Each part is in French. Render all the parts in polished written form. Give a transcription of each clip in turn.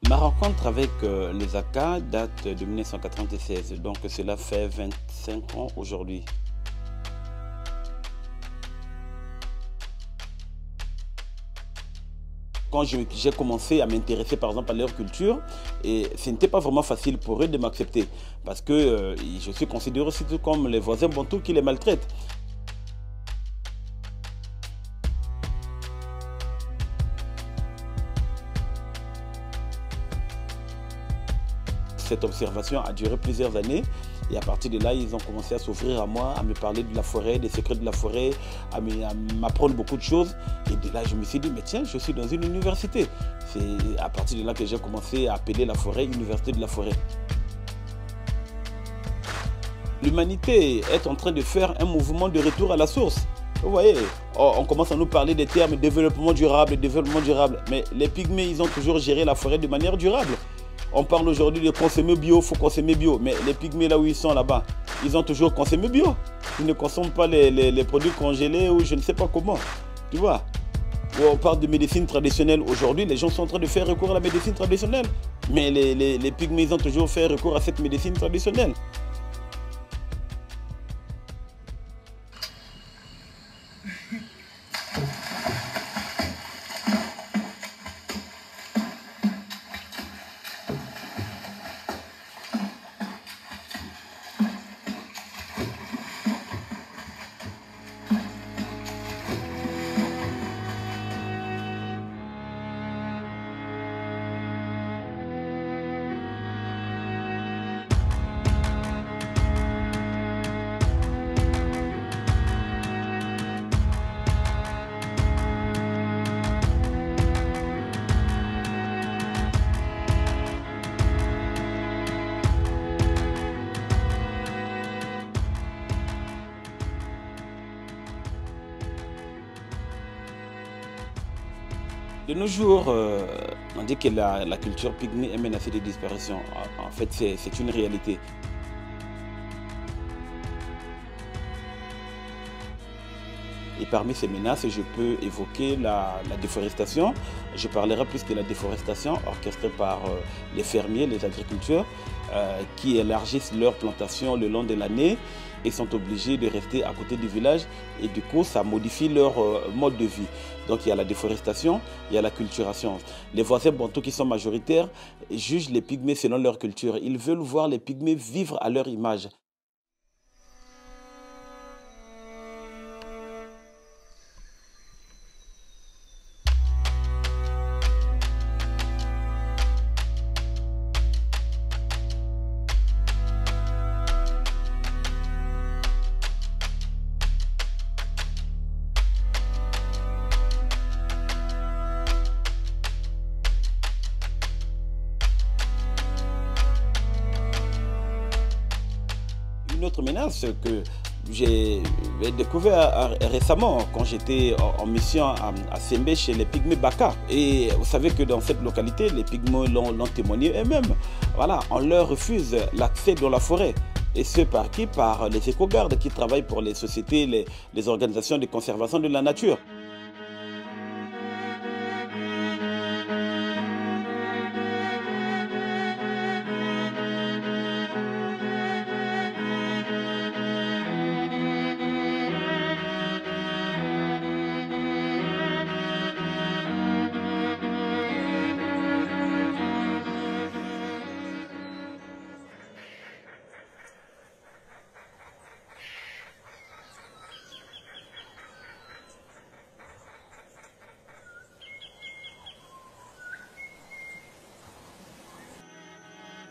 Ma rencontre avec les Aka date de 1996, donc cela fait 25 ans aujourd'hui. Quand j'ai commencé à m'intéresser par exemple à leur culture, et ce n'était pas vraiment facile pour eux de m'accepter, parce que je suis considéré aussi comme les voisins bantous qui les maltraitent. Cette observation a duré plusieurs années et à partir de là, ils ont commencé à s'ouvrir à moi, à me parler de la forêt, des secrets de la forêt, à m'apprendre beaucoup de choses. Et de là, je me suis dit, mais tiens, je suis dans une université. C'est à partir de là que j'ai commencé à appeler la forêt Université de la forêt. L'humanité est en train de faire un mouvement de retour à la source. Vous voyez, on commence à nous parler des termes développement durable, mais les pygmées, ils ont toujours géré la forêt de manière durable. On parle aujourd'hui de consommer bio, il faut consommer bio. Mais les pygmées là où ils sont là-bas, ils ont toujours consommé bio. Ils ne consomment pas les produits congelés ou je ne sais pas comment. Tu vois, on parle de médecine traditionnelle. Aujourd'hui, les gens sont en train de faire recours à la médecine traditionnelle. Mais les pygmées, ils ont toujours fait recours à cette médecine traditionnelle. De nos jours, on dit que la culture pygmée est menacée de disparition. En fait, c'est une réalité. Et parmi ces menaces, je peux évoquer la déforestation. Je parlerai plus de la déforestation orchestrée par les fermiers, les agriculteurs, qui élargissent leurs plantations le long de l'année et sont obligés de rester à côté du village. Et du coup, ça modifie leur mode de vie. Donc il y a la déforestation, il y a la culturation. Les voisins bantous qui sont majoritaires jugent les pygmées selon leur culture. Ils veulent voir les pygmées vivre à leur image. Une autre menace que j'ai découvert récemment quand j'étais en mission à Sembe chez les pygmées Baka. Et vous savez que dans cette localité, les pygmées l'ont témoigné eux-mêmes. Voilà, on leur refuse l'accès dans la forêt. Et ce par qui? Par les éco-gardes qui travaillent pour les sociétés, les organisations de conservation de la nature.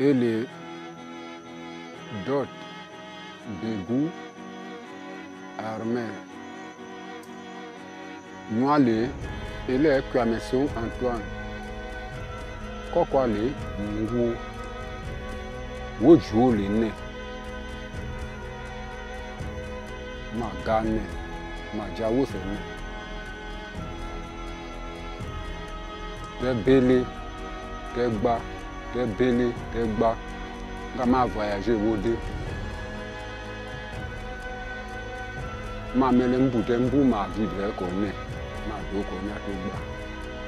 et les d'autres Bégou, Armel, Noalé et les Kwamesson Antoine, Kokwale, Ngou, Wojou Lene, Magane, Majawo Sene, Bélé, Tegba, Bélé, Tegba, Gama voyager Wodé. Ma mele mbute mbu ma vivre kone ma do kone to gba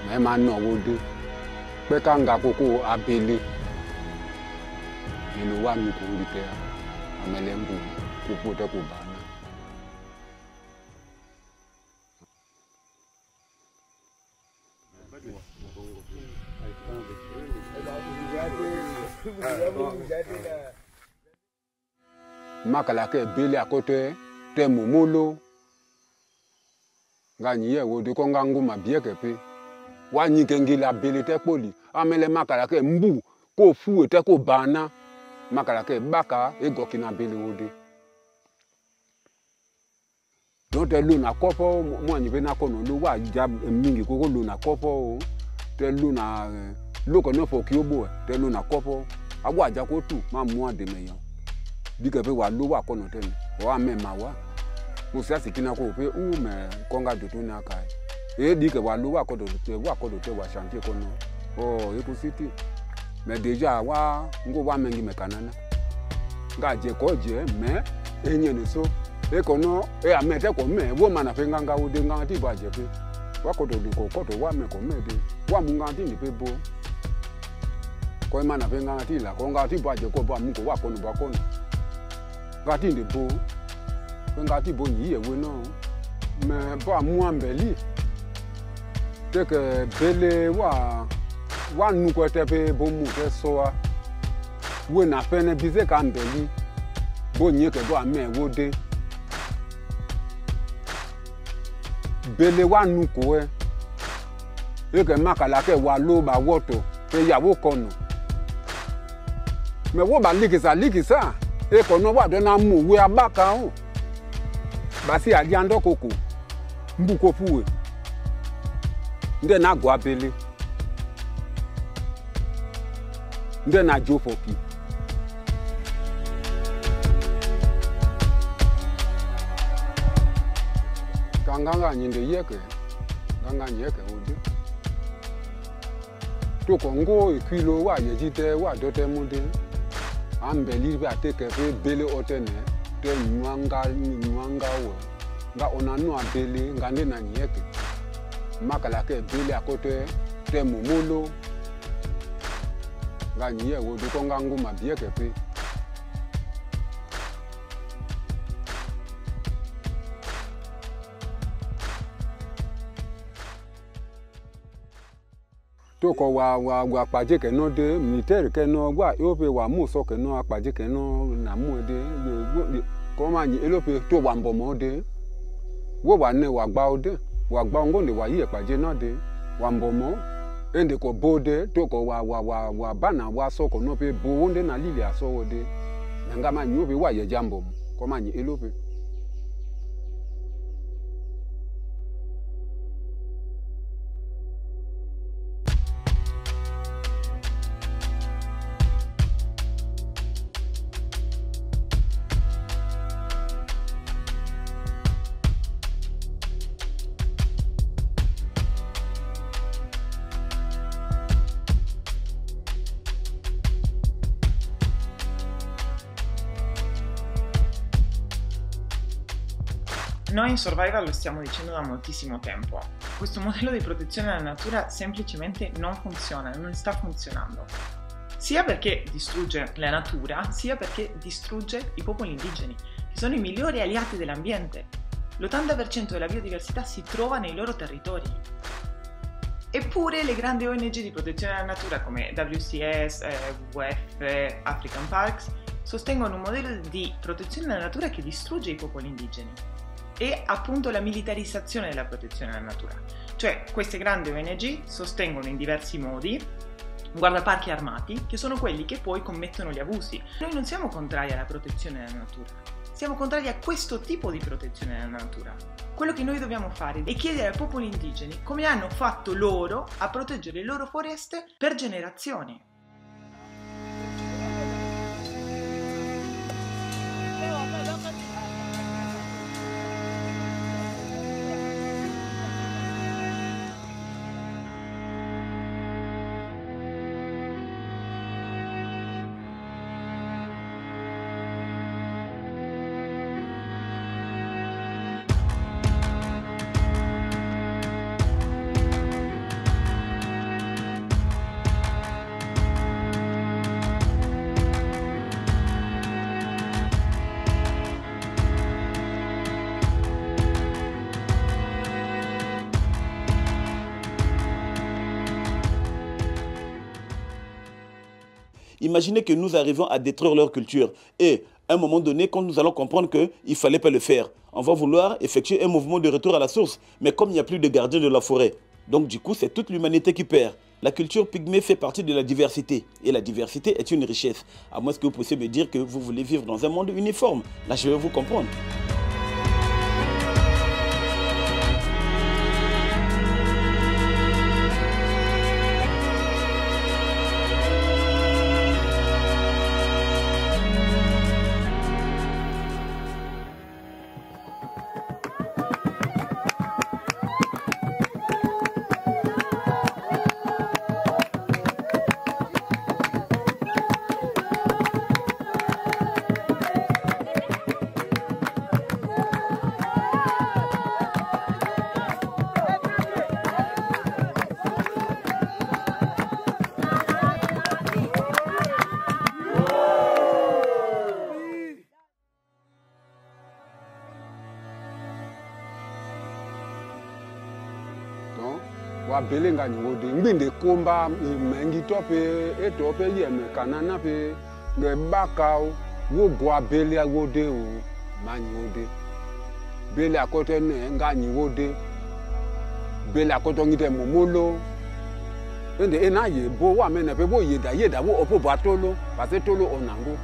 me ma na wo de pe ka nga koko abele ni wa mi ko ri te amele mbu koko te ko ba na makala ke bele akote te momolo ganyiye wo de ko ngangu ma bieke pe wa nyikengi la bele te poli amele makala ke mbu ko fu te ko bana makala ke baka e gokina bele wo de no te lu na kopo mo anyi be na kono lu wa ja mingi ko lu na kopo te lu na lu ko no fo ki obo te lu na kopo abu aja ko tu ma mu ade meyan bi ke pe wa lu wa kono te ni wa me ma wa mo sia sikina ko pe u me konga do to na kai e di ke wa lu wa ko do te wa chantier kono oh e ko city mais déjà wa ngo wa mengi me kanana nga je ko je me enye ne so e kono e amete ko me wo mana pe nganga wo de nganga ti ba je pe wa ko do ko to wa me ko me de wa mu nganga ti ni pe bo ko mana pe nganga ti la ko nganga ti ba je ko ba mu ko wa kono ba kono nganga ti de bo nganga ti bo yi ewe no me ba mu ambeli te ke bele wa nu ko te pe bo mu te so a we na pe ne bize ka ambeli bo nye ke bo ame wo de bele wa nu ko e ke makala ke wa lo ba woto pe yawo kono me wo ba likisa e kono wa do na mu we abaka o basi aliando koko mbuko fuwe nde na go abele nde na jo foki kanganga nyinde yeke nganga nyeke ode to kongo ekilo wa yejite wa dote mude ambeli ba teke pe bele otene te nwanga wo nga onanu abele nga nde na nyeke makala ke bele akote te momolo nga nyiye wo do konga nguma bieke pe to ko wa paje ke no de militaire ke no wa yope wa mu so ke no apaje ke no na mu de ko ma nyi elope to wa mbomo de wo wa ne wa gba ngo ne wa yi epaje no de wa mbomo ende ko bode to ko wa bana wa so ko no pe bo nde na lili aso wo de nga ma nyi obi wa ye jambo ko ma nyi elope Noi in Survival lo stiamo dicendo da moltissimo tempo. Questo modello di protezione della natura semplicemente non funziona, non sta funzionando. Sia perché distrugge la natura, sia perché distrugge i popoli indigeni, che sono i migliori alleati dell'ambiente. L'80% della biodiversità si trova nei loro territori. Eppure le grandi ONG di protezione della natura come WCS, WWF, African Parks sostengono un modello di protezione della natura che distrugge i popoli indigeni. E appunto la militarizzazione della protezione della natura. Cioè queste grandi ONG sostengono in diversi modi guardaparchi armati, che sono quelli che poi commettono gli abusi. Noi non siamo contrari alla protezione della natura, siamo contrari a questo tipo di protezione della natura. Quello che noi dobbiamo fare è chiedere ai popoli indigeni come hanno fatto loro a proteggere le loro foreste per generazioni. Imaginez que nous arrivons à détruire leur culture et à un moment donné, quand nous allons comprendre qu'il ne fallait pas le faire, on va vouloir effectuer un mouvement de retour à la source. Mais comme il n'y a plus de gardiens de la forêt, donc du coup, c'est toute l'humanité qui perd. La culture pygmée fait partie de la diversité. Et la diversité est une richesse. À moins que vous puissiez me dire que vous voulez vivre dans un monde uniforme. Là, je vais vous comprendre. wa belenga nyode ngbinde komba mengi tope etope yeme kanana pe nge bakao wo gwa bele wode o manyode bele akote ne nga nyode bele akoto ngite momolo ende enaye bo wa mena pe bo yeda wo opo batolo parce tolo onango